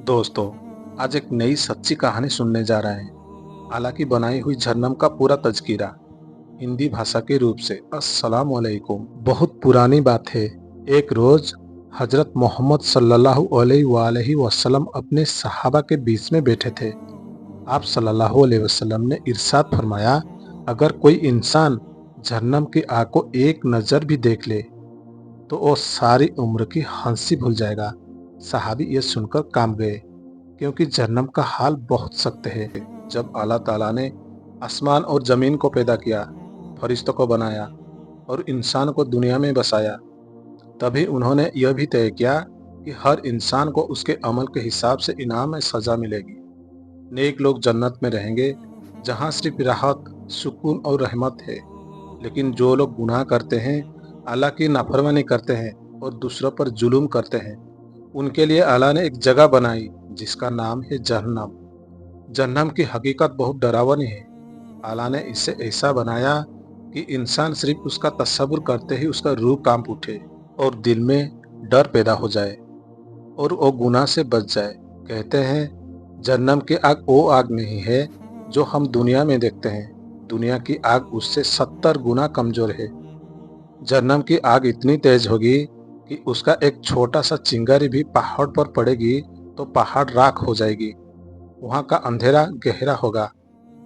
दोस्तों, आज एक नई सच्ची कहानी सुनने जा रहे हैं। अल्लाह की बनाई हुई जहन्नम का पूरा तज़किरा हिंदी भाषा के रूप से। अस्सलाम वालेकुम। बहुत पुरानी बात है। एक रोज हजरत मोहम्मद सल्लल्लाहु अलैहि वसल्लम अपने सहाबा के बीच में बैठे थे। आप सल्लल्लाहु अलैहि वसल्लम ने इरशाद फरमाया, अगर कोई इंसान जहन्नम की आग को एक नज़र भी देख ले तो वो सारी उम्र की हंसी भूल जाएगा। सहाबी ये सुनकर कांप गए, क्योंकि जहन्नम का हाल बहुत सख्त है। जब अल्लाह ताला ने आसमान और ज़मीन को पैदा किया, फरिश्तों को बनाया और इंसान को दुनिया में बसाया, तभी उन्होंने यह भी तय किया कि हर इंसान को उसके अमल के हिसाब से इनाम में सज़ा मिलेगी। नेक लोग जन्नत में रहेंगे, जहाँ सिर्फ राहत, सुकून और रहमत है। लेकिन जो लोग गुनाह करते हैं, अल्लाह की नाफरमानी करते हैं और दूसरों पर जुल्म करते हैं, उनके लिए अल्लाह ने एक जगह बनाई जिसका नाम है जहन्नम। जहन्नम की हकीकत बहुत डरावनी है। अल्लाह ने इसे ऐसा बनाया कि इंसान सिर्फ उसका तस्वुर करते ही उसका रूह कांप उठे और दिल में डर पैदा हो जाए और वो गुनाह से बच जाए। कहते हैं जहन्नम की आग वो आग नहीं है जो हम दुनिया में देखते हैं। दुनिया की आग उससे 70 गुना कमजोर है। जहन्नम की आग इतनी तेज होगी कि उसका एक छोटा सा चिंगारी भी पहाड़ पर पड़ेगी तो पहाड़ राख हो जाएगी। वहाँ का अंधेरा गहरा होगा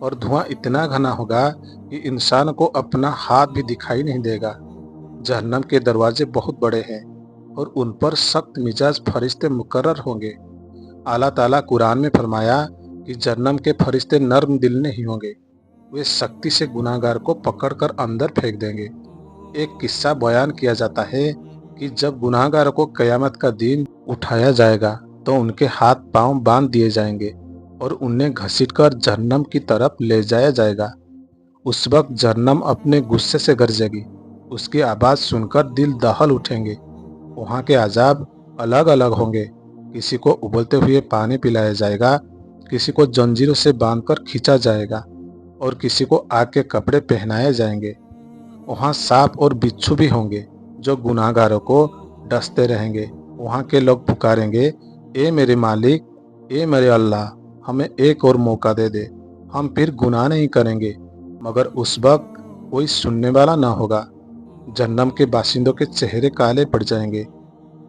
और धुआं इतना घना होगा कि इंसान को अपना हाथ भी दिखाई नहीं देगा। जहन्नम के दरवाजे बहुत बड़े हैं और उन पर सख्त मिजाज फरिश्ते मुकर्रर होंगे। अल्लाह ताला कुरान में फरमाया कि जहन्नम के फरिश्ते नर्म दिल नहीं होंगे। वे सख्ती से गुनाहगार को पकड़कर अंदर फेंक देंगे। एक किस्सा बयान किया जाता है कि जब गुनाहगारों को कयामत का दिन उठाया जाएगा तो उनके हाथ पांव बांध दिए जाएंगे और उन्हें घसीटकर जहन्नम की तरफ ले जाया जाएगा। उस वक्त जहन्नम अपने गुस्से से गरजेगी। उसकी आवाज़ सुनकर दिल दहल उठेंगे। वहाँ के अजाब अलग अलग होंगे। किसी को उबलते हुए पानी पिलाया जाएगा, किसी को जंजीरों से बांधकर खींचा जाएगा और किसी को आग के कपड़े पहनाए जाएंगे। वहाँ सांप और बिच्छू भी होंगे जो गुनाहगारों को डसते रहेंगे। वहाँ के लोग पुकारेंगे, ए मेरे मालिक, ए मेरे अल्लाह, हमें एक और मौका दे दे, हम फिर गुनाह नहीं करेंगे। मगर उस वक्त कोई सुनने वाला ना होगा। जहन्नम के बाशिंदों के चेहरे काले पड़ जाएंगे।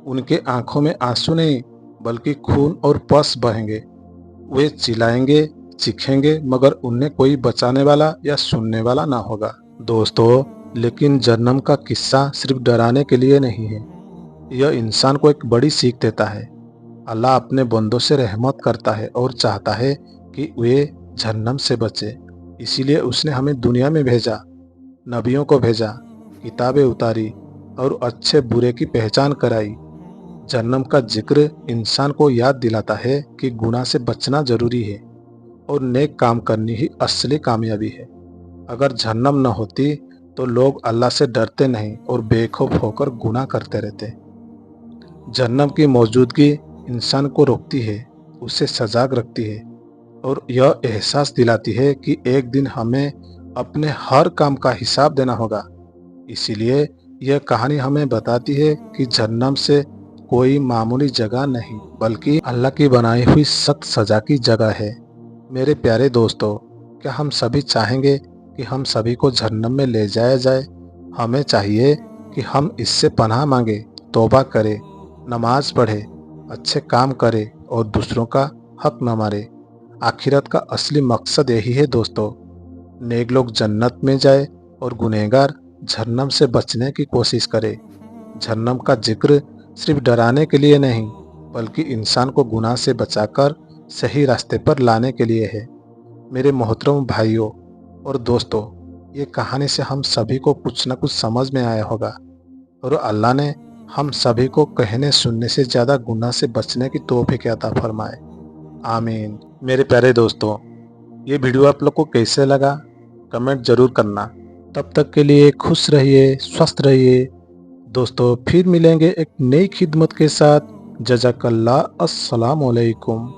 उनके आंखों में आंसू नहीं बल्कि खून और पस बहेंगे। वे चिल्लाएंगे, चीखेंगे, मगर उन्हें कोई बचाने वाला या सुनने वाला ना होगा। दोस्तों, लेकिन जहन्नम का किस्सा सिर्फ डराने के लिए नहीं है। यह इंसान को एक बड़ी सीख देता है। अल्लाह अपने बंदों से रहमत करता है और चाहता है कि वे जहन्नम से बचे। इसीलिए उसने हमें दुनिया में भेजा, नबियों को भेजा, किताबें उतारी और अच्छे बुरे की पहचान कराई। जहन्नम का जिक्र इंसान को याद दिलाता है कि गुनाह से बचना जरूरी है और नेक काम करनी ही असली कामयाबी है। अगर जहन्नम न होती तो लोग अल्लाह से डरते नहीं और बेखौफ होकर गुनाह करते रहते। जहन्नम की मौजूदगी इंसान को रोकती है, उसे सजग रखती है और यह एहसास दिलाती है कि एक दिन हमें अपने हर काम का हिसाब देना होगा। इसीलिए यह कहानी हमें बताती है कि जहन्नम से कोई मामूली जगह नहीं बल्कि अल्लाह की बनाई हुई सख्त सजा की जगह है। मेरे प्यारे दोस्तों, क्या हम सभी चाहेंगे कि हम सभी को जहन्नम में ले जाया जाए? हमें चाहिए कि हम इससे पनाह मांगे, तौबा करें, नमाज पढ़े, अच्छे काम करे और दूसरों का हक न मारे। आखिरत का असली मकसद यही है दोस्तों। नेक लोग जन्नत में जाए और गुनहगार जहन्नम से बचने की कोशिश करे। जहन्नम का जिक्र सिर्फ डराने के लिए नहीं बल्कि इंसान को गुनाह से बचाकर सही रास्ते पर लाने के लिए है। मेरे मोहतरम भाइयों और दोस्तों, ये कहानी से हम सभी को कुछ न कुछ समझ में आया होगा और अल्लाह ने हम सभी को कहने सुनने से ज़्यादा गुनाह से बचने की तौफीक अता फरमाए। आमीन। मेरे प्यारे दोस्तों, ये वीडियो आप लोग को कैसे लगा कमेंट ज़रूर करना। तब तक के लिए खुश रहिए, स्वस्थ रहिए। दोस्तों, फिर मिलेंगे एक नई खिदमत के साथ। जज़ाकल्लाह। अस्सलाम वालेकुम।